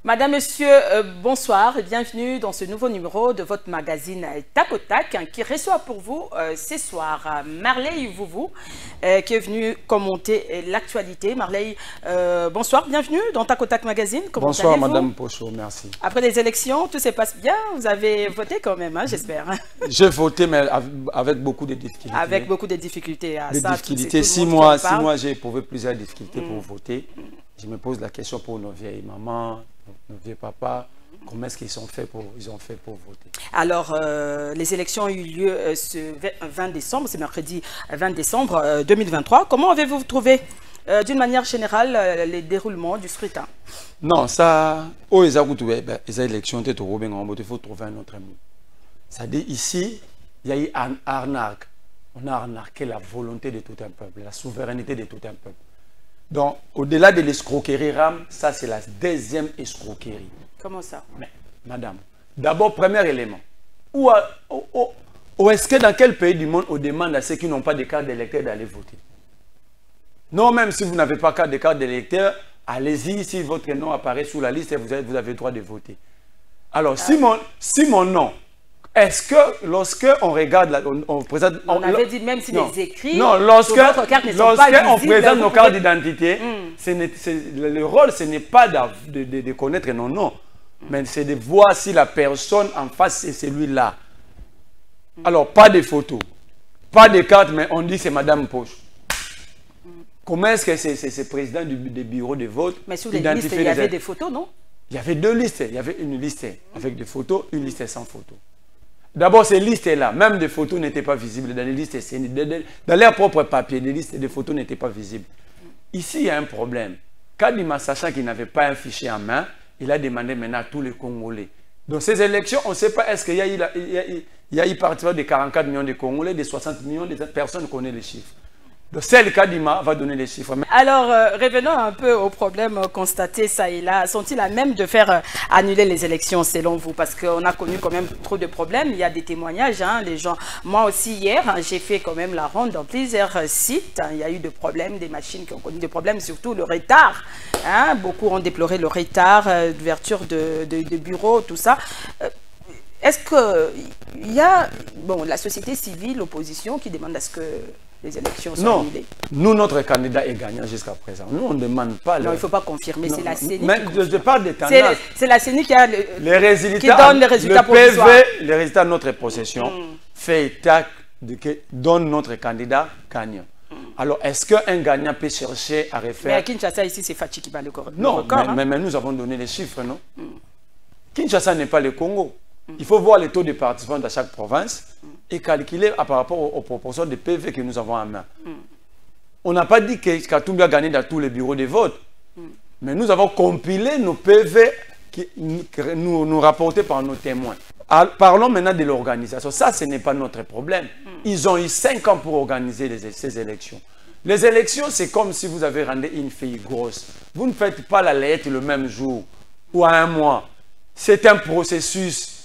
Madame, Monsieur, bonsoir et bienvenue dans ce nouveau numéro de votre magazine Tac au Tac qui reçoit pour vous ce soir Marley Vouvou qui est venue commenter l'actualité. Marley, bonsoir, bienvenue dans Tac au Tac magazine. Comment bonsoir Madame Pochot, merci. Après les élections, tout se passe bien, vous avez voté quand même, hein, j'espère. J'ai voté mais avec beaucoup de difficultés. Avec beaucoup de difficultés. Des difficultés, 6 mois j'ai éprouvé plusieurs difficultés pour voter. Je me pose la question pour nos vieilles mamans, nos vieux papas, comment est-ce qu'ils ont fait pour voter? Alors, les élections ont eu lieu ce 20 décembre, c'est mercredi 20 décembre 2023. Comment avez-vous trouvé, d'une manière générale, les déroulements du scrutin? Non, ça, les élections, il faut trouver un autre mot. C'est-à-dire, ici, il y a eu un arnaque. On a arnaqué la volonté de tout un peuple, la souveraineté de tout un peuple. Donc, au-delà de l'escroquerie RAM, ça c'est la deuxième escroquerie. Comment ça? Mais, madame, d'abord, premier élément. Où est-ce que dans quel pays du monde on demande à ceux qui n'ont pas de carte d'électeur d'aller voter? Non, même si vous n'avez pas de carte d'électeur, allez-y, si votre nom apparaît sur la liste, vous avez le droit de voter. Alors, si mon nom... Est-ce que lorsque on regarde, on présente... On avait dit même si les écrits... Non, lorsque on présente nos cartes d'identité, le rôle, ce n'est pas de connaître nos noms, mais c'est de voir si la personne en face, c'est celui-là. Alors, pas de photos, pas de carte, mais on dit c'est Madame Poche. Comment est-ce que c'est président du bureau de vote? Mais sur les listes, il y avait des photos, non? Il y avait deux listes. Il y avait une liste avec des photos, une liste sans photos. D'abord, ces listes-là, même des photos n'étaient pas visibles dans les listes, dans leurs propres papiers, les listes des photos n'étaient pas visibles. Ici, il y a un problème. Kadima, sachant qu'il n'avait pas un fichier en main, il a demandé maintenant à tous les Congolais. Dans ces élections, on ne sait pas est-ce qu'il y a eu particulièrement de 44 millions de Congolais, de 60 millions de personnes connaissent les chiffres. Donc, celle Kadima va donner les chiffres. Alors, revenons un peu aux problèmes constatés ça et là. Sont-ils à même de faire annuler les élections selon vous? Parce qu'on a connu quand même trop de problèmes. Il y a des témoignages, hein, les gens. Moi aussi, hier, j'ai fait quand même la ronde dans plusieurs sites. Il y a eu des problèmes, des machines qui ont connu des problèmes, surtout le retard. Hein. Beaucoup ont déploré le retard, l'ouverture de bureaux, tout ça. Est-ce qu'il y a la société civile, l'opposition qui demande à ce que les élections sont annulées? Nous, notre candidat est gagnant jusqu'à présent. Nous, on ne demande pas... Non, il ne faut pas confirmer, c'est la CENI. Mais je parle des tendances. C'est la CENI qui a les résultats, qui donne les résultats provisoires. Les résultats de notre possession fait état donne notre candidat gagnant. Alors, est-ce qu'un gagnant peut chercher à refaire... Mais à Kinshasa, ici, c'est Fachi qui bat le record. Non, mais nous avons donné les chiffres, non? Kinshasa n'est pas le Congo. Il faut voir les taux de participants de chaque province et calculer par rapport aux proportions de PV que nous avons en main. On n'a pas dit que Katumbi a gagné dans tous les bureaux de vote, mais nous avons compilé nos PV qui nous rapportés par nos témoins. Alors, parlons maintenant de l'organisation. Ça, ce n'est pas notre problème. Ils ont eu 5 ans pour organiser ces élections. Les élections, c'est comme si vous avez rendu une fille grosse. Vous ne faites pas la lettre le même jour ou à un mois. C'est un processus.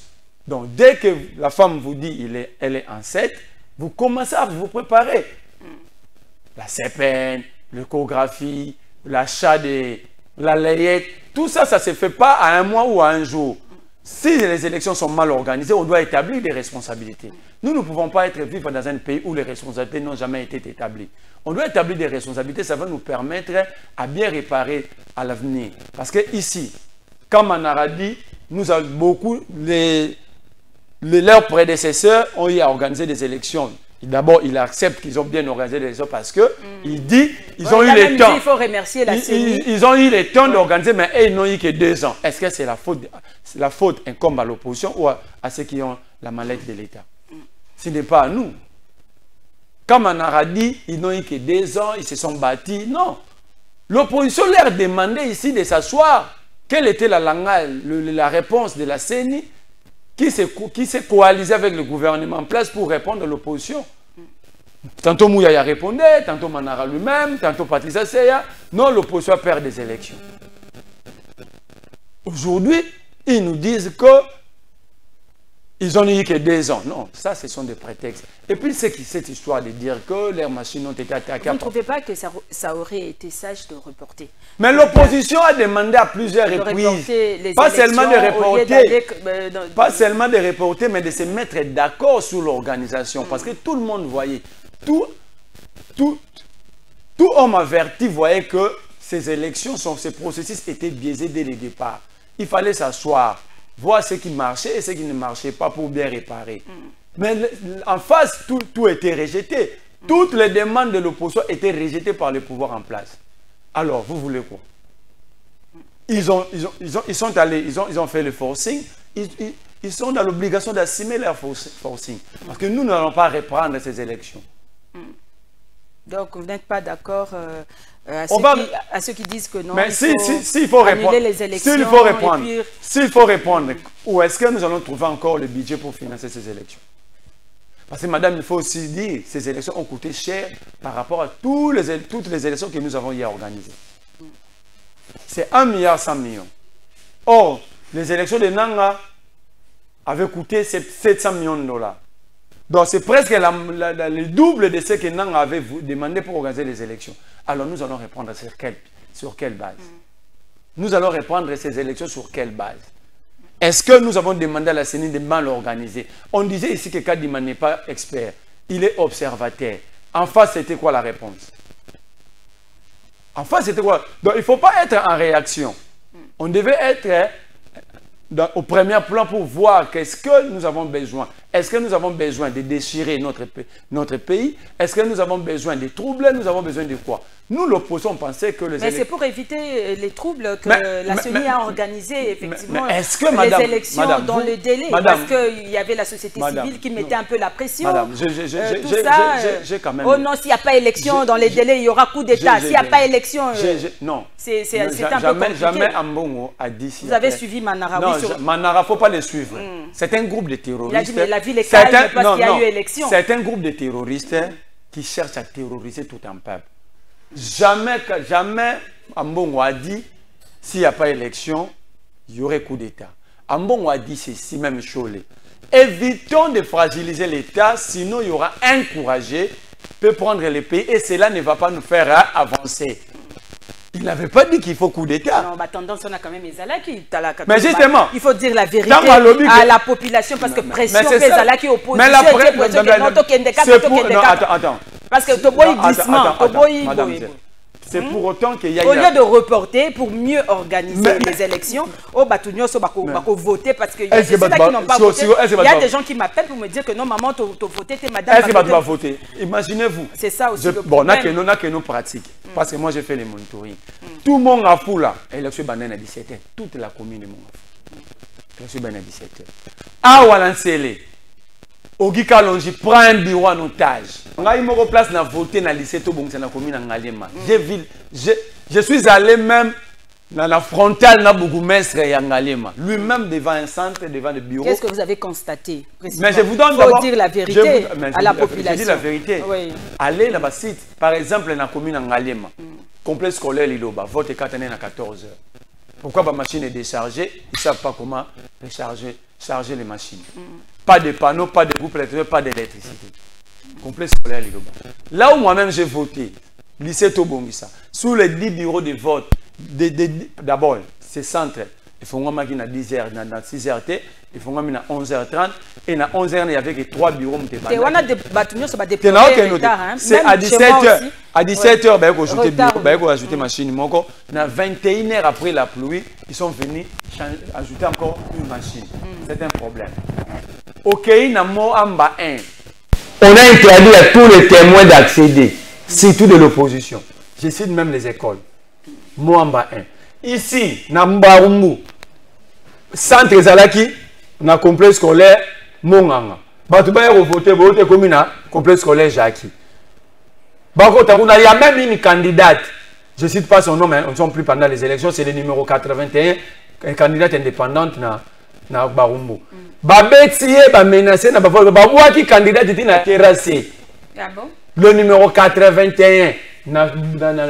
Donc, dès que la femme vous dit elle est enceinte, vous commencez à vous préparer. La CPN, l'échographie, l'achat de la layette, tout ça, ça ne se fait pas à un mois ou à un jour. Si les élections sont mal organisées, on doit établir des responsabilités. Nous ne pouvons pas vivre dans un pays où les responsabilités n'ont jamais été établies. On doit établir des responsabilités, ça va nous permettre à bien réparer à l'avenir. Parce que ici, comme Manara dit, nous avons beaucoup... Leurs prédécesseurs ont eu à organiser des élections. D'abord, il accepte qu'ils ont bien organisé les élections parce que il dit ils ont eu le temps. Il faut remercier la CENI. Ils ont eu le temps d'organiser, mais ils n'ont eu que 2 ans. Est-ce que c'est la faute incombe à l'opposition ou à ceux qui ont la mallette de l'État? Ce n'est pas à nous. Comme on a dit, ils n'ont eu que 2 ans, ils se sont bâtis. Non. L'opposition leur demandait ici de s'asseoir. Quelle était la réponse de la CENI? Qui s'est coalisé avec le gouvernement en place pour répondre à l'opposition. Tantôt Mouyaya répondait, tantôt Manara lui-même, tantôt Patricia Seya. Non, l'opposition perd des élections. Aujourd'hui, ils nous disent Ils ont dit que 2 ans. Non, ça, ce sont des prétextes. Et puis, c'est cette histoire de dire que leurs machines ont été attaquées. Vous ne trouvez pas que ça aurait été sage de reporter? Mais l'opposition a demandé à plusieurs reprises, pas seulement de reporter, pas seulement de reporter, mais de se mettre d'accord sur l'organisation. Parce que tout le monde voyait, tout homme averti voyait que ces élections, ces processus étaient biaisés dès le départ. Il fallait s'asseoir, voir ce qui marchait et ce qui ne marchait pas pour bien réparer. Mais en face, tout était rejeté. Toutes les demandes de l'opposition étaient rejetées par le pouvoir en place. Alors, vous voulez quoi? Ils sont allés, ils ont fait le forcing. Ils sont dans l'obligation d'assumer leur forcing. Parce que nous n'allons pas reprendre ces élections. Donc, vous n'êtes pas d'accord à ceux qui disent que non, mais s'il faut répondre, les élections. S'il faut répondre, où est-ce que nous allons trouver encore le budget pour financer ces élections? Parce que, madame, il faut aussi dire, ces élections ont coûté cher par rapport à toutes les élections que nous avons hier organisées. C'est 1,1 milliard. Or, les élections de Nanga avaient coûté 700 millions de dollars. Donc, c'est presque le double de ce que Nanga avait demandé pour organiser les élections. Alors, nous allons reprendre sur quelle base? Nous allons reprendre ces élections sur quelle base? Est-ce que nous avons demandé à la CENI de mal organiser? On disait ici que Kadima n'est pas expert. Il est observateur. En face, c'était quoi la réponse? En face, c'était quoi? Donc, il ne faut pas être en réaction. On devait être au premier plan pour voir qu'est-ce que nous avons besoin. Est-ce que nous avons besoin de déchirer notre pays? Est-ce que nous avons besoin de troubles? Nous avons besoin de quoi? Nous, l'opposition, on pensait que les élections... Mais c'est pour éviter les troubles que la CENI a organisé, effectivement, les élections dans le délai. Parce qu'il y avait la société civile qui mettait un peu la pression. Madame, tout ça, j'ai quand même... Oh non, s'il n'y a pas élection dans les délais, il y aura coup d'État. S'il n'y a pas élection... Non. C'est un peu compliqué. Jamais Ambongo a dit... Vous avez suivi Manara? Non, Manara, il ne faut pas le suivre. C'est un groupe de terroristes. Il a dit, mais la ville est calme parce qu'il y a eu élection. C'est un groupe de terroristes qui cherchent à terroriser tout un peuple. Jamais Ambongo a dit, s'il n'y a pas élection, il y aurait coup d'État. Ambongo a dit ceci, même Cholet. Évitons de fragiliser l'État, sinon il y aura un courageux qui peut prendre le pays et cela ne va pas nous faire avancer. Il n'avait pas dit qu'il faut coup d'État. Non, bah, tendance, on a quand même les Zalaki. Mais justement, il faut dire la vérité à la population parce que pression que les Zalaki opposent. Mais attends. Parce que Toboy glissement, c'est pour autant qu'il y a... Au lieu de reporter pour mieux organiser les élections, au Batunio, au voter parce que c'est ceux qui n'ont pas voté. Il y a des gens qui m'appellent pour me dire que non, maman, tu as voté, t'es madame. Est-ce que tu vas voter? Imaginez-vous. C'est ça aussi. Bon, on a que nos pratiques. Parce que moi, j'ai fait les monitoring. Tout le monde a fou là. Élection banane à 17h. Toute la commune de Mongafou. Élection banane à 17h. Ah, Walansele. Ogi Kalonji prend un bureau en otage. On a eu mon place dans voter dans le lycée Tobong, c'est dans la commune en Ngalema. Je suis allé même dans la frontale de Bougumestre et Ngalema. Lui-même devant un centre, devant le bureau. Qu'est-ce que vous avez constaté? Mais je vous donne d'abord... Il faut dire la vérité à la population. Je dis la vérité. Oui. Allez dans le site, par exemple, dans la commune en Ngalema. Complexe scolaire Liloba, vote 4 à 14 heures. Pourquoi ma machine est déchargée? Ils ne savent pas comment charger les machines. Pas de panneaux, pas de groupe électrique, pas d'électricité. Complexe scolaire Liloba. Là où moi-même j'ai voté, lycée Tobongisa, sous les 10 bureaux de vote, d'abord, ces centres, ils font à 10h, dans 6h, ils font à 11h30, et à 11h, il n'y avait que 3 bureaux. C'est à 17h. À 17h, il faut ajouter machine. À 21h après la pluie, ils sont venus ajouter encore une machine. C'est un problème. Ok, on a interdit à tous les témoins d'accéder, surtout de l'opposition. Je cite même les écoles. Moamba 1. Ici, na Mbarumbu, centre Zalaki, na complexe scolaire Monganga. Batouba est voté comme un complexe scolaire Jackie. Il y a même une candidate, je ne cite pas son nom, mais on ne sont plus pendant les élections, c'est le numéro 81, une candidate indépendante na Barumbu. Babetiye ba menacé na ba qui candidat était na terrassé. Ah bon? Le numéro 81 na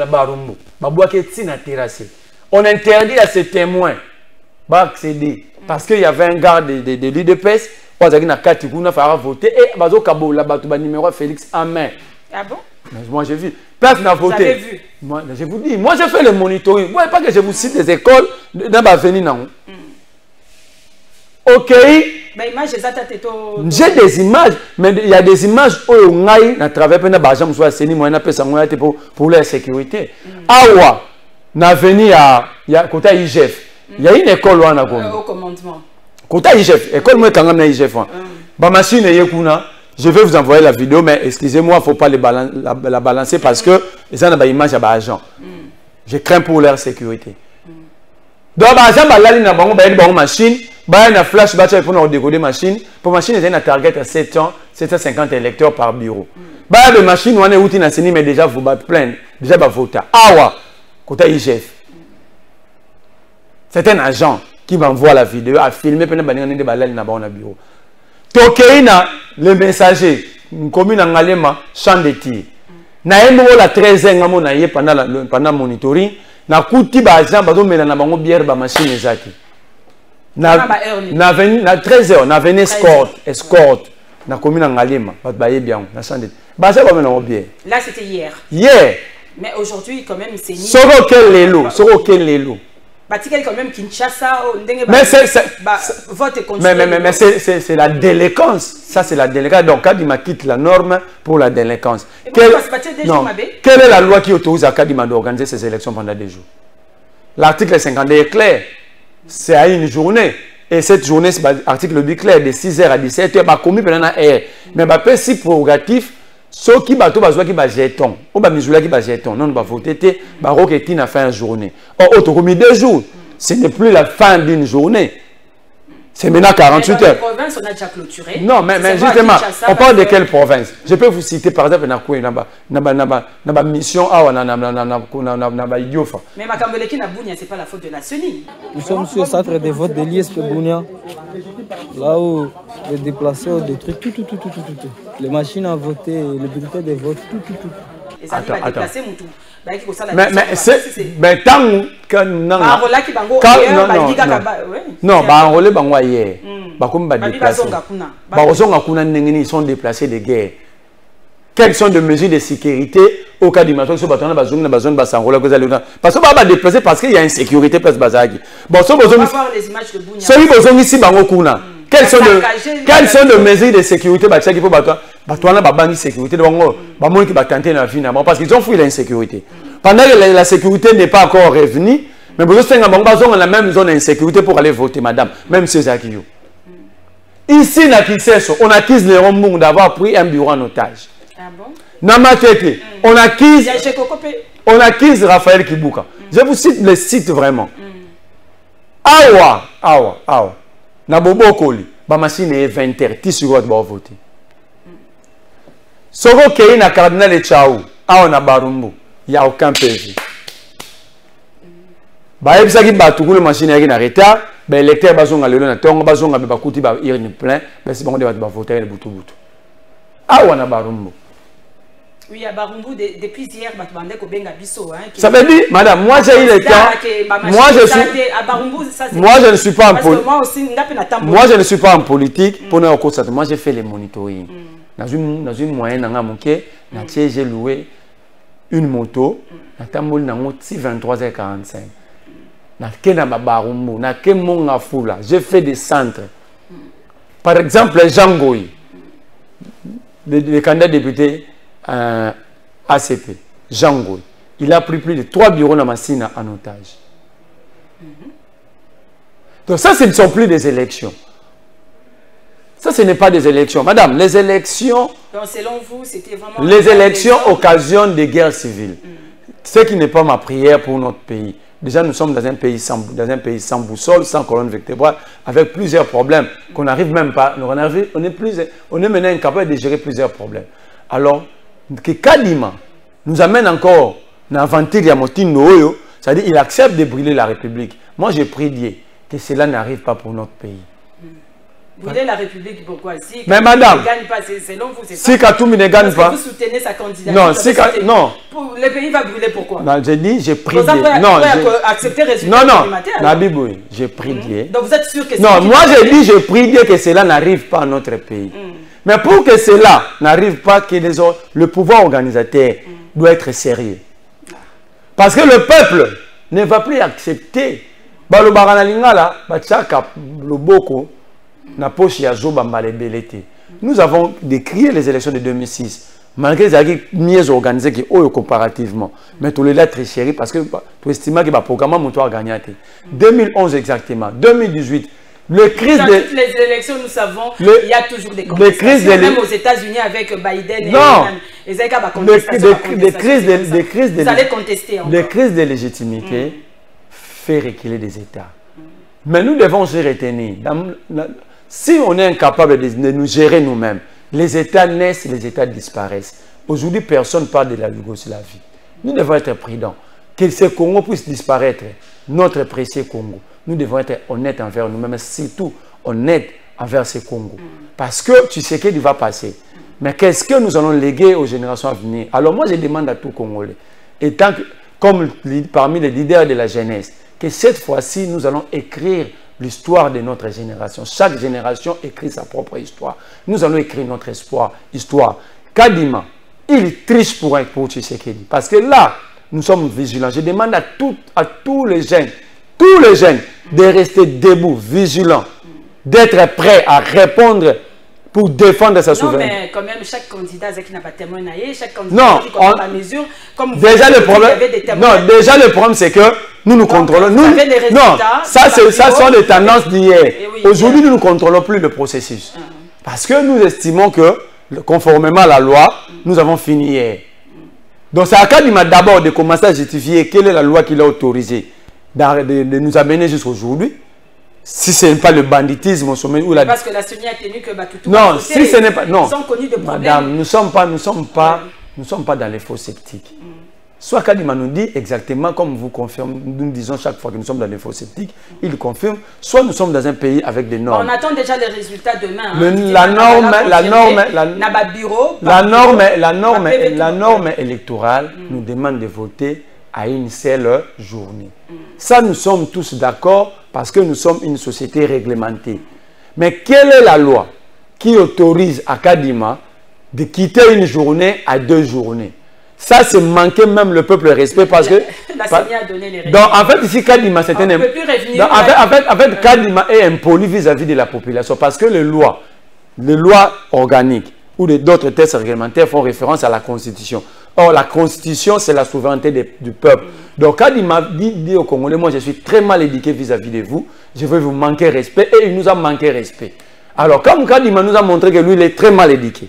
Barumbu. Ba qui na terrassé. On interdit à ces témoins d'accéder parce qu'il y avait un garde de l'UDPS Ozaki na kati kuna fera voter et bazo kabola bato ba numéro Félix en main. Ah bon? Mais moi j'ai vu. Place n'a voté. Vous avez vu? Moi, je vous dis, moi j'ai fait le monitoring. Vous voyez pas que je vous cite des écoles dans ma avenue non. OK. J'ai des images, mais il y a des images où on a à travers pendant barjam soit seni moyen appelle ça moyen pour la sécurité. Awa na avenue ya côté IGF. Il y a une école là au commandement. Côté IGF, école moi quand même na IGF. Ba machine yekuna. Je vais vous envoyer la vidéo, mais excusez-moi, il ne faut pas la balancer parce que ça n'a pas d'image à l'agent. Je crains pour leur sécurité. Donc, l'agent va aller dans une machine, il y a une flash pour décoder machine. Pour machine, il y a une target à 750 électeurs par bureau. Il y a des machines où on est outil national, mais déjà vous battre plein, déjà vous voter. Awa, côté IGF. C'est un agent qui m'envoie la vidéo à filmer pendant que vous allez dans le bureau. Tokeina, le messager, une commune en Alema, champ de tir. Na la 13 ans pendant le monitoring, na kuti ba agent ba do mena na bango bière ba machine ezaki. Na 13 heures, na venu escorte na commune en Alema, ba bien na champ de tir. Ba ça ba mena bière. Là c'était hier. Hier. Mais aujourd'hui quand même c'est ni. Soro quel lelo. Quand même Kinshasa, mais c'est la délinquance. Ça, c'est la délinquance. Donc, Kadima quitte la norme pour la délinquance. Quelle est la loi qui autorise à Kadima d'organiser ces élections pendant des jours? L'article 52 est clair. C'est à une journée. Et cette journée, c'est l'article 8 clair, de 6h à 17h, commis pendant un air. Mais pas si prérogatif. Ceux qui bateau bazwa qui ba jeton, on ba misula qui ba jeton, non ba voter té, ba roquetti na fin de journée. Or auto commis 2 jours, ce n'est plus la fin d'une journée. C'est maintenant 48 heures. La province on a déjà clôturé. Non, mais justement, on parle de quelle province? Je peux vous citer par exemple na mission na Idiofa. Mais Makambeleki na Bounia, c'est pas la faute de la CENI. Nous sommes sur le centre de vote de l'ISP Bounia. Là où les déplacés ont des trucs, tout. Les machines à voter, les bulletins de vote, tout. Attends. Mais tant que non, bah enrôler bango hier, bah comme bah déplacés, bah ils sont déplacés de guerre. Quelles sont les mesures de sécurité au cas du matin sur bâton, parce que bah déplacer parce qu'il y a une sécurité place bazagi. Bon, on va voir les images de Bounia. Celui besoin ici bango kuna. Quelles sont les mesures de sécurité qu'il faut battre? Batouana babangi sécurité bango, bango qui va tenter la vie parce qu'ils ont fui l'insécurité. Pendant que la sécurité n'est pas encore revenue, mais vous avez la même zone d'insécurité pour aller voter, madame, même ceux qui ont. Ici, on accuse les Rombong d'avoir pris un bureau en otage. Ah bon? Namatete, on accuse Raphaël Kibuka. Je vous cite le site vraiment. Awa. Nabobo Koli, ba machine est 20h, ti sur votre voter. Soko Kei na cardinal et Chao, na Barumbu, il n'y a aucun PV. Ba ebisa ki batukule machine yaki na retard, ba électeur bazonga lelo na tongo bazonga be bakuti ba irni plein, ba si bango de ba voter le butu. Na Barumbu. Oui, à Barumbu, depuis hier, ça veut dire, madame, moi j'ai eu le temps. Moi je ne suis pas en politique. Moi je ne suis pas en politique. Pour nous, moi j'ai fait les monitoring. Dans une moyenne, j'ai loué une moto. J'ai 23h45. J'ai fait des centres. Par exemple, Jean Goy, le candidat député ACP, Jean Goy, il a pris plus de 3 bureaux dans Massina en otage. Donc ça, ce ne sont plus des élections. Ça, ce n'est pas des élections. Madame, les élections... Donc, selon vous, c'était vraiment... Les élections occasionnent des guerres civiles. Ce qui n'est pas ma prière pour notre pays. Déjà, nous sommes dans un pays sans boussole, sans colonne vertébrale, avec plusieurs problèmes qu'on n'arrive même pas... On est maintenant incapable de gérer plusieurs problèmes. Alors, que Kadima nous amène encore à inventer Yamotin, c'est-à-dire il accepte de brûler la République. Moi, j'ai prie Dieu que cela n'arrive pas pour notre pays. Vous voulez la République, pourquoi? Si mais madame, ne gagne pas, selon vous, c'est ça? Si Katoumi ne gagne pas... Vous soutenez sa candidature. Non, si non. Le pays va brûler, pourquoi? Non, j'ai dit, j'ai pris des... Non, accepter le résultat climatique. Non, Nabiboui, j'ai pris Dieu. Donc vous êtes sûr que... Non, moi j'ai dit, j'ai pris Dieu que cela n'arrive pas à notre pays. Mais pour que cela n'arrive pas, que le pouvoir organisateur doit être sérieux. Parce que le peuple ne va plus accepter. Nous avons décrié les élections de 2006, malgré les mieux organisées comparativement. Mais tout le là très chéri parce que tu estimes que le programme a gagné. 2011 exactement, 2018. Le crise dans toutes les élections, nous savons qu'il y a toujours des contestations. Même aux États-Unis avec Biden et vous allez contester encore. Les crises de légitimité fait reculer des États. Mais nous devons se retenir. Si on est incapable de nous gérer nous-mêmes, les États naissent, les États disparaissent. Aujourd'hui, personne ne parle de la Yougoslavie. Nous devons être prudents. Que ce Congo puisse disparaître, notre précieux Congo. Nous devons être honnêtes envers nous-mêmes, surtout honnêtes envers ce Congo. Parce que tu sais qu'il va passer. Mais qu'est-ce que nous allons léguer aux générations à venir? Alors moi, je demande à tout Congolais, étant comme parmi les leaders de la jeunesse, que cette fois-ci, nous allons écrire l'histoire de notre génération. Chaque génération écrit sa propre histoire. Nous allons écrire notre histoire. Kadima, il triche pour Tshisekedi. Parce que là, nous sommes vigilants. Je demande à tous les jeunes, de rester debout, vigilants, d'être prêts à répondre pour défendre sa souveraineté. Non, mais quand même, chaque candidat qui n'a pas témoin, chaque candidat qui comprend la mesure, comme déjà le problème, déjà le problème, c'est que nous contrôlons. Ça sont les tendances d'hier. Aujourd'hui, nous ne contrôlons plus le processus. Parce que nous estimons que, conformément à la loi, nous avons fini hier. Donc, c'est à Kadima d'abord de commencer à justifier quelle est la loi qui l'a autorisé de nous amener jusqu'à aujourd'hui. Si ce n'est pas le banditisme au sommet ou la... Parce que la CENI a tenu que Batutu... Non, si ce n'est pas... Non, ils sont connus de problèmes. Madame, nous ne sommes pas dans les faux sceptiques. Soit Kadima nous dit exactement comme vous confirmez, nous disons chaque fois que nous sommes dans les faux sceptiques, il confirme, soit nous sommes dans un pays avec des normes. On attend déjà les résultats demain. La norme électorale nous demande de voter à une seule journée. Ça, nous sommes tous d'accord parce que nous sommes une société réglementée. Mais quelle est la loi qui autorise à Kadima de quitter une journée à 2 journées? Ça, c'est manquer même le peuple respect parce que... La CENI a donné les règles. Donc, en fait, ici, Kadima, c'est un... En fait, Kadima est impoli vis-à-vis de la population parce que les lois organiques ou d'autres textes réglementaires font référence à la Constitution. Or, la Constitution, c'est la souveraineté du peuple. Donc, Kadima dit aux Congolais, moi, je suis très mal éduqué vis-à-vis de vous, je vais vous manquer respect, et il nous a manqué respect. Alors, comme Kadima nous a montré que lui, il est très mal éduqué,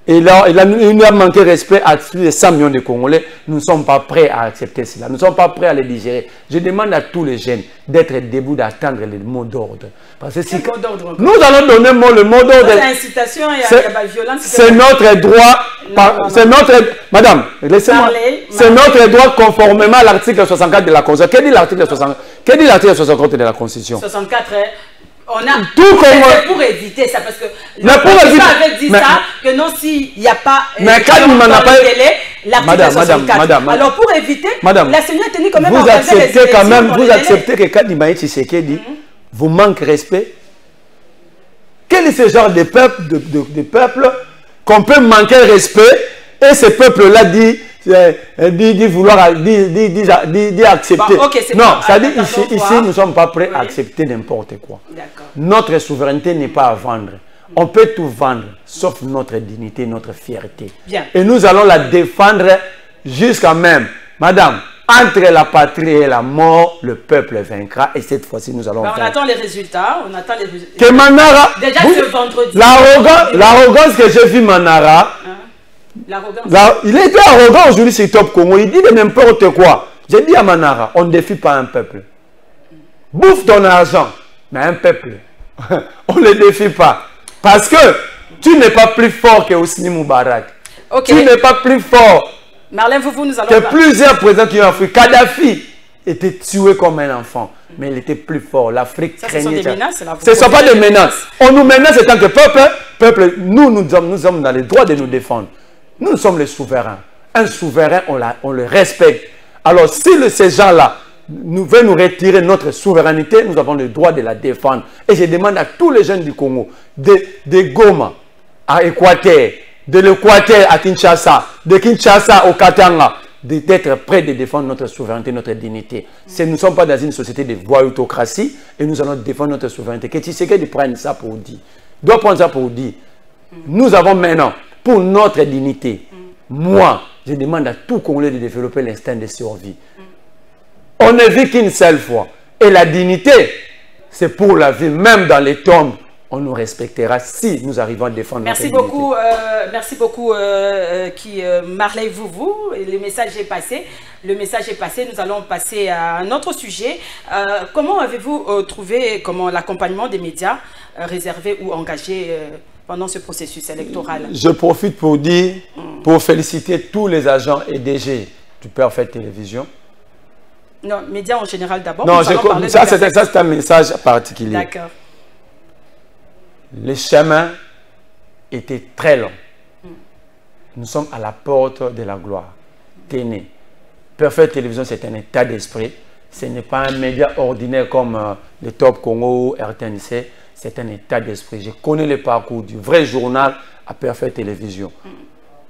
et là, il nous a manqué respect à plus de 100 millions de Congolais. Nous ne sommes pas prêts à accepter cela. Nous ne sommes pas prêts à les digérer. Je demande à tous les jeunes d'être debout, d'attendre le mot d'ordre. Parce que si nous allons donner le mot d'ordre. C'est incitation et la violence. C'est notre droit. C'est notre... Madame, laissez-moi. C'est notre droit conformément à l'article 64 de la Constitution. Qu'est-ce dit l'article 64 de la Constitution? 64, on a tout pour éviter ça parce que le Constitution avait dit ça que non, s'il n'y a pas l'article 64. Alors pour éviter, la CENI a tenu quand même vous acceptez que Kadima Tshisekedi vous manque respect? Quel est ce genre de peuple qu'on peut manquer respect et ce peuple-là dit vouloir accepter. Non, ça dit ici nous ne sommes pas prêts à accepter n'importe quoi. Notre souveraineté n'est pas à vendre. On peut tout vendre, sauf notre dignité, notre fierté. Bien. Et nous allons la défendre jusqu'à même. Madame, entre la patrie et la mort, le peuple vaincra. Et cette fois-ci, nous allons on attend les résultats. Que Manara... Déjà ce vendredi... L'arrogance que j'ai vu Manara... il était arrogant aujourd'hui sur Top Congo. Il dit de n'importe quoi. J'ai dit à Manara, on ne défie pas un peuple. Bouffe ton argent. Mais un peuple, on ne le défie pas. Parce que tu n'es pas plus fort que Hosni Moubarak. Tu n'es pas plus fort Marlène, nous allons que plusieurs présidents qui ont Afrique. Kadhafi, était tué comme un enfant. Mais il était plus fort. L'Afrique craignait. Ce sont des menaces, là, ce ne sont pas des menaces. On nous menace en tant que peuple. Nous sommes dans le droit de nous défendre. Nous sommes les souverains. Un souverain, on le respecte. Alors, si ces gens-là veulent nous retirer notre souveraineté, nous avons le droit de la défendre. Et je demande à tous les jeunes du Congo, de Goma à Équateur, de l'Équateur à Kinshasa, de Kinshasa au Katanga, d'être prêts de défendre notre souveraineté, notre dignité. Nous ne sommes pas dans une société de voyeurocratie et nous allons défendre notre souveraineté. Que Tshisekedi prenne ça pour dire. Doit prendre ça pour dire. Nous avons maintenant, pour notre dignité, moi, je demande à tout Congolais de développer l'instinct de survie. On ne vit qu'une seule fois. Et la dignité, c'est pour la vie. Même dans les tombes, on nous respectera si nous arrivons à défendre notre dignité. Merci beaucoup, Marley Vouvou. Le message est passé. Le message est passé. Nous allons passer à un autre sujet. Comment avez-vous trouvé l'accompagnement des médias réservés ou engagés pendant ce processus électoral? Je profite pour dire, pour féliciter tous les agents et DG du Perfect Télévision. Non, médias en général d'abord. Non, ça c'est un message particulier. D'accord. Le chemin était très long. Nous sommes à la porte de la gloire. Tenez. Perfect Télévision, c'est un état d'esprit. Ce n'est pas un média ordinaire comme le Top Congo, RTNC. C'est un état d'esprit. Je connais le parcours du vrai journal à Perfect Télévision.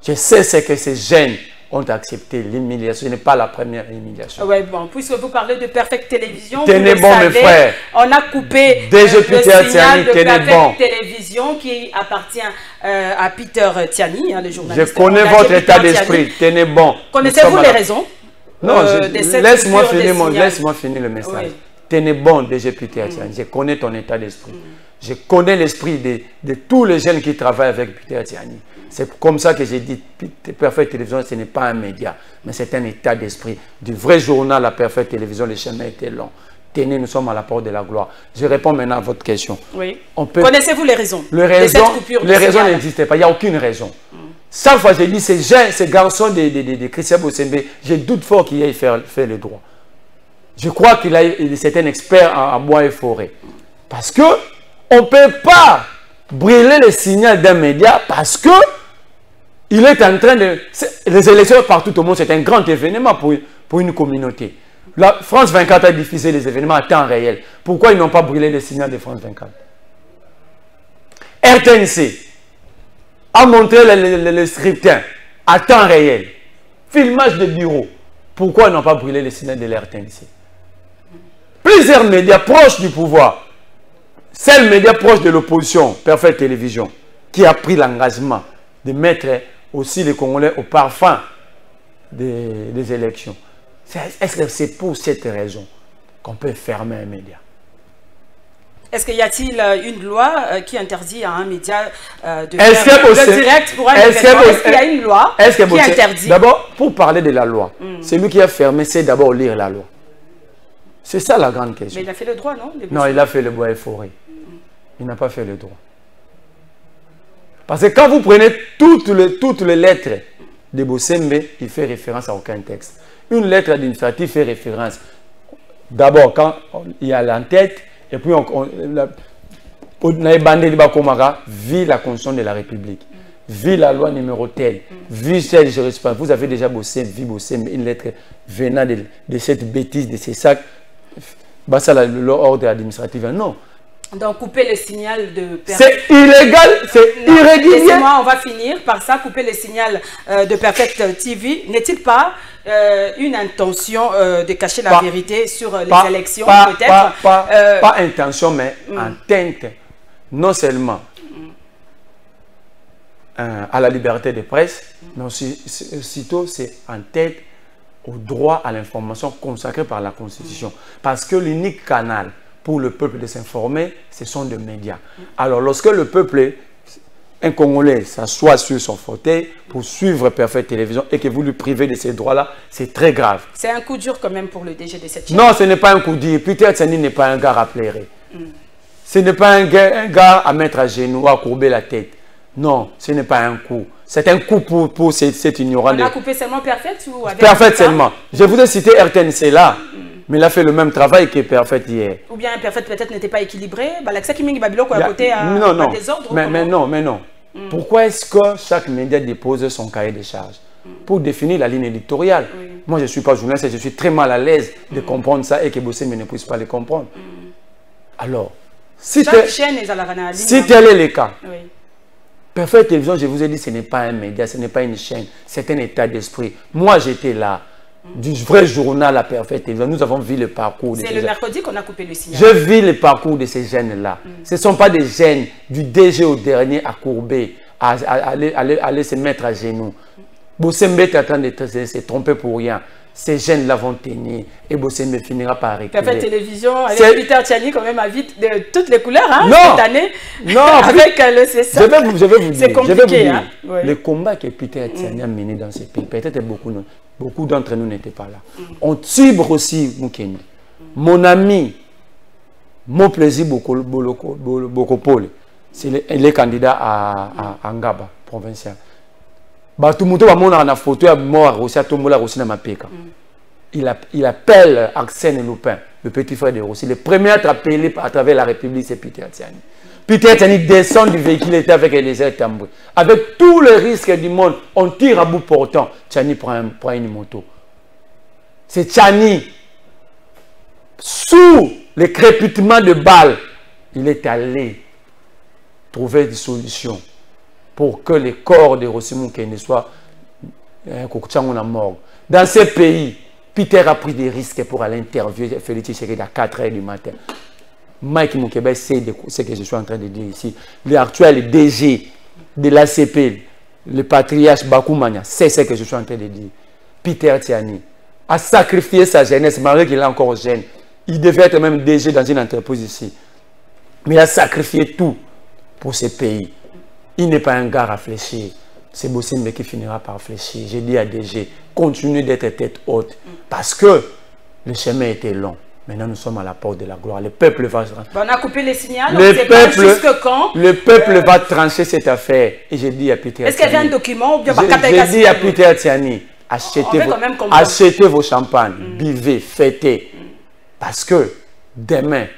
Je sais ce que ces jeunes ont accepté, l'humiliation. Ce n'est pas la première humiliation. Oui, bon, puisque vous parlez de Perfect Télévision, tenez bon, mes frères. On a coupé le signal de Perfect Télévision qui appartient à Peter Tiani, le journaliste. Je connais votre état d'esprit. Tenez bon. Connaissez-vous les raisons? Non, laisse-moi finir le message. Oui. Tenez bon, DG Peter Tiani. Je connais ton état d'esprit. Je connais l'esprit de tous les jeunes qui travaillent avec Peter Tiani. C'est comme ça que j'ai dit, Perfect Télévision, ce n'est pas un média, mais c'est un état d'esprit. Du vrai journal à Perfect Télévision, le chemin était long. Tenez, nous sommes à la porte de la gloire. Je réponds maintenant à votre question. Oui. Connaissez-vous les raisons? Les raisons n'existaient pas, il n'y a aucune raison. Chaque fois, j'ai dit, ces jeunes, ces garçons de Christian Bossembe, je doute fort qu'il ait fait le droit. Je crois qu'il c'est un expert en bois et forêt. Parce que on ne peut pas brûler le signal d'un média parce que il est en train de... Les élections partout au monde, c'est un grand événement pour une communauté. La France 24 a diffusé les événements à temps réel. Pourquoi ils n'ont pas brûlé le signal de France 24? RTNC a montré le scriptin à temps réel. Filmage de bureau. Pourquoi ils n'ont pas brûlé le signal de l'RTNC? Plusieurs médias proches du pouvoir. C'est le média proche de l'opposition, Perfect Télévision, qui a pris l'engagement de mettre aussi les Congolais au parfum des élections. Est-ce que c'est pour cette raison qu'on peut fermer un média? Est-ce qu'il y a-t-il une loi qui interdit à un média de faire le direct pour un événement? Est-ce qu'il y a une loi qui interdit? D'abord, pour parler de la loi, celui qui a fermé, c'est d'abord lire la loi. C'est ça la grande question. Mais il a fait le droit, non? Non, il a fait le bois et forêt. Il n'a pas fait le droit. Parce que quand vous prenez toutes les lettres de Bossembe, il fait référence à aucun texte. Une lettre administrative fait référence. D'abord, quand il y a l'entête, et puis vit la Constitution de la République, vit la loi numéro telle, vit celle je respecte. Vous avez déjà bossé, une lettre venant de cette bêtise, de ces sacs. Ça, l'ordre administratif. Non. Donc, couper le signal de... C'est illégal, c'est irrégulier. Laissez-moi, on va finir par ça, couper le signal de Perfect TV. N'est-il pas une intention de cacher la vérité sur les élections, peut-être? Pas intention, mais atteinte, non seulement à la liberté de presse, mais aussi, aussitôt, c'est en tête au droit à l'information consacré par la Constitution. Parce que l'unique canal pour le peuple de s'informer, ce sont des médias. Alors, lorsque le peuple, un Congolais, s'assoit sur son fauteuil pour suivre Perfect Télévision et que vous lui privez de ces droits-là, c'est très grave. C'est un coup dur quand même pour le DG de cette chaîne. Non, ce n'est pas un coup dur. Peter Tiani n'est pas un gars à pleurer. Ce n'est pas un gars à mettre à genoux, à courber la tête. Non, ce n'est pas un coup. C'est un coup pour cet ignorant. On a coupé seulement Perfect ou avec Perfect seulement. Je vous ai cité RTNC là. Mais il a fait le même travail que Perfect hier. Ou bien Perfect peut-être n'était pas équilibré. L'accès qui mingi Babylon à côté à désordre. Mais non. Pourquoi est-ce que chaque média dépose son cahier de charges pour définir la ligne éditoriale? Moi, je ne suis pas journaliste et je suis très mal à l'aise de comprendre ça et que Bossem ne puisse pas le comprendre. Alors, si tel est le cas, Perfect Télévision, je vous ai dit, ce n'est pas un média, ce n'est pas une chaîne, c'est un état d'esprit. Moi, j'étais là, du vrai journal à Perfect Télévision. Nous avons vu le parcours de ces jeunes. C'est le mercredi qu'on a coupé le signal. Je vis le parcours de ces jeunes-là. Ce ne sont pas des jeunes du DG au dernier à courber, à aller se mettre à genoux. Bossem est en train de se tromper pour rien. Ces jeunes-là vont tenir et Bossem finira par reculer. Perfect Télévision, avec Peter Tchani quand même à vite de toutes les couleurs cette année. Non, avec le CSA. Je vais vous dire. C'est compliqué. Le combat que Peter Tchani a mené dans ce pays, peut-être beaucoup d'entre nous n'étaient pas là. On tibre aussi Moukeni. Mon ami, mon plaisir Bokopole, c'est le candidat à Ngaba, provincial. Tout le monde a une photo il appelle Arsène Lupin, le petit frère de Rossi. Le premier à être appelé à travers la République, c'est Peter Tchani. Peter Tchani descend du véhicule, il était avec Eliezer Tamboué. Avec tous les risques du monde, on tire à bout portant. Tchani prend une moto. C'est Tchani, sous le crépitement de balles, il est allé trouver des solutions pour que les corps de Rossi Moukeni soient morts. Dans ce pays, Peter a pris des risques pour aller interviewer Félix Tshisekedi à 4 h du matin. Mike Moukebe sait ce que je suis en train de dire ici. L'actuel DG de l'ACP, le patriarche Bakoumania, c'est ce que je suis en train de dire. Peter Tchani a sacrifié sa jeunesse, malgré qu'il est encore jeune. Il devait être même DG dans une entreprise ici. Mais il a sacrifié tout pour ce pays. Il n'est pas un gars à fléchir. C'est Bossem qui finira par fléchir. J'ai dit à DG, continuez d'être tête haute. Parce que le chemin était long. Maintenant, nous sommes à la porte de la gloire. Le peuple va... on a coupé les signaux. Jusque quand le peuple va trancher cette affaire. Et j'ai dit à Peter... Est-ce qu'il y avait un document ou bien... J'ai dit à Peter Tchani, achetez vos champagnes, buvez, fêtez. Parce que demain,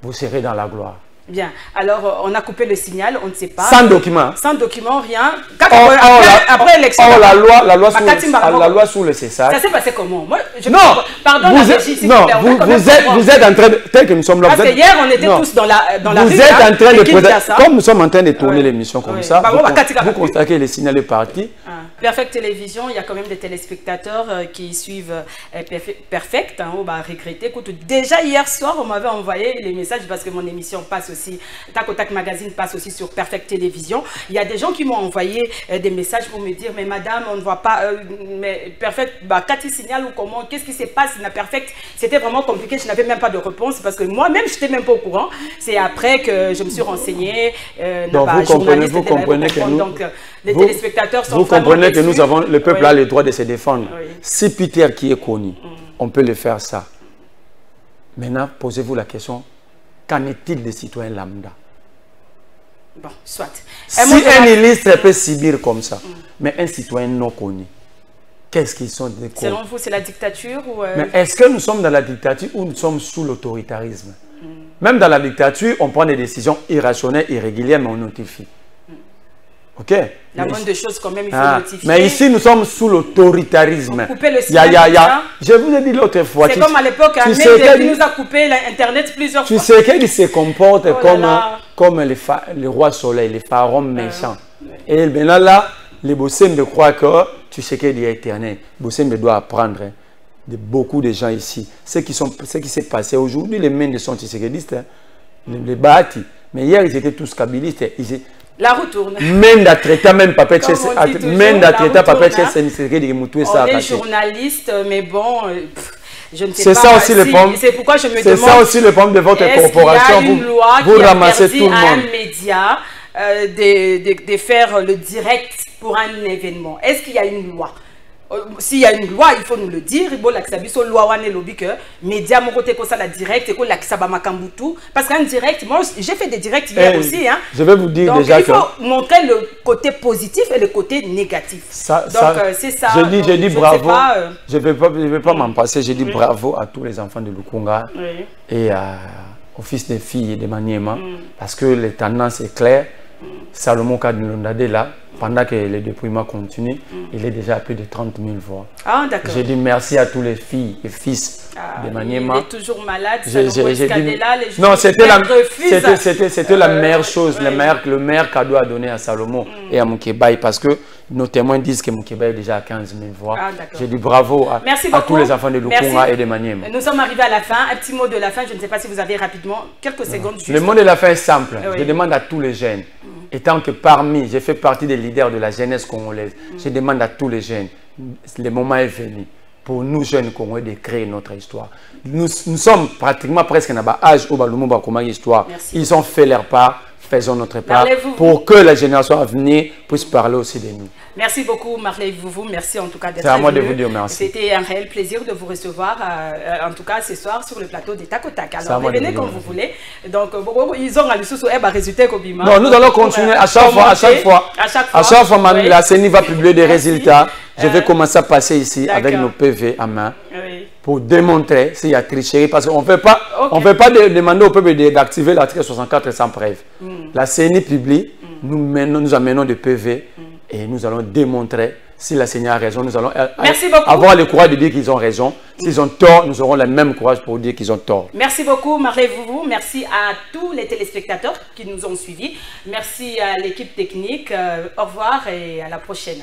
vous serez dans la gloire. Bien. Alors, on a coupé le signal, on ne sait pas. Sans document. Sans document, rien. Après l'élection. La loi sur le CSA. Ça s'est passé comment? Moi, non. Pardon, vous êtes en train de... Tel que nous sommes là. Parce que hier, on était tous dans la rue. Vous êtes en train de... Comme nous sommes en train de tourner l'émission comme ça, vous constatez que le signal est parti. Perfect Télévision, il y a quand même des téléspectateurs qui suivent Perfect. On va regretter. Écoute, déjà hier soir, on m'avait envoyé les messages parce que mon émission passe aussi, Tac au Tac Magazine passe aussi sur Perfect Télévision. Il y a des gens qui m'ont envoyé des messages pour me dire, mais madame, on ne voit pas, mais Perfect, Cathy signale ou comment, qu'est-ce qui se passe dans Perfect? C'était vraiment compliqué, je n'avais même pas de réponse parce que moi-même, je n'étais même pas au courant. C'est après que je me suis renseignée. Donc vous comprenez que nous... Donc, les téléspectateurs sont... Vous comprenez que nous avons, le peuple a le droit de se défendre. Si Peter qui est connu, on peut le faire ça. Maintenant, posez-vous la question, qu'en est-il des citoyens lambda? Bon, soit. Si un illustre peut subir comme ça, mais un citoyen non connu, qu'est-ce qu'ils sont des cons? Selon vous, c'est la dictature ou Mais est-ce que nous sommes dans la dictature ou nous sommes sous l'autoritarisme? Même dans la dictature, on prend des décisions irrationnelles, irrégulières, mais on notifie. Ok? La moindre des choses, quand même, il faut notifier. Mais ici, nous sommes sous l'autoritarisme. Couper le signal. Je vous ai dit l'autre fois. C'est comme à l'époque, un mec qui nous a coupé l'Internet plusieurs fois. Tu sais qu'il se comporte comme le roi soleil, les pharaons méchants. Et maintenant, là, les Bossem de croient que tu sais qu'il est éternel. Bossem doit apprendre de beaucoup de gens ici. Ce qui s'est passé aujourd'hui, les mains de sont tisséguédistes, les bâtis. Mais hier, ils étaient tous kabylistes. La roue tourne. Même d'attraiter, même pas peut-être. Même d'attraiter, pas peut-être. On est journaliste, mais bon, je ne sais pas. C'est ça aussi le problème. C'est pourquoi je me demande. C'est ça aussi le problème de votre corporation. Vous ramassez tout le monde. À un média de faire le direct pour un événement. Est-ce qu'il y a une loi? s'il y a une loi, il faut nous le dire. Il faut que loi wane lobby que média mon côté ça la direct et que la makambutu parce qu'en direct, moi j'ai fait des directs hier aussi hein. Je vais vous dire donc, déjà il faut montrer le côté positif et le côté négatif. Donc c'est ça. Je dis bravo. Je vais pas m'en passer. Je dis bravo à tous les enfants de Lukunga et aux fils des filles de Maniema parce que les tendances est claires. Salomon Kadilondade là, pendant que le dépouillement continue, il est déjà à plus de 30 000 voix. Ah, d'accord. J'ai dit merci à tous les filles et fils de Maniema. Il est toujours malade. Non, c'était la meilleure chose, le meilleur cadeau à donner à Salomon et à Moukébaï parce que nos témoins disent que Moukébaï est déjà à 15 000 voix. J'ai dit bravo à tous les enfants de Lukunga et de Maniema. Nous sommes arrivés à la fin. Un petit mot de la fin. Je ne sais pas si vous avez rapidement quelques secondes. Le mot de la fin est simple. Je demande à tous les jeunes. Étant que parmi, j'ai fait partie des leaders de la jeunesse congolaise, je demande à tous les jeunes, le moment est venu pour nous jeunes congolais de créer notre histoire. Nous sommes pratiquement presque à l'âge où nous avons histoire. Ils ont fait leur part, faisons notre part pour que la génération à venir puisse parler aussi de nous. Merci beaucoup Marley Vouvou, merci en tout cas d'être venu. C'est à moi de vous dire merci. C'était un réel plaisir de vous recevoir en tout cas ce soir sur le plateau des Takotak. Alors venez comme vous voulez. Donc ils ont un résultat comme non, nous allons continuer à chaque fois la CENI va publier des résultats. Je vais commencer à passer ici avec nos PV à main pour démontrer s'il y a tricherie parce qu'on ne fait pas demander au peuple d'activer l'article 64 sans preuve. La CENI publie, nous amenons des PV et nous allons démontrer si la CENI a raison. Nous allons avoir le courage de dire qu'ils ont raison. S'ils ont tort, nous aurons le même courage pour dire qu'ils ont tort. Merci beaucoup Marley Vouvou. Merci à tous les téléspectateurs qui nous ont suivis. Merci à l'équipe technique. Au revoir et à la prochaine.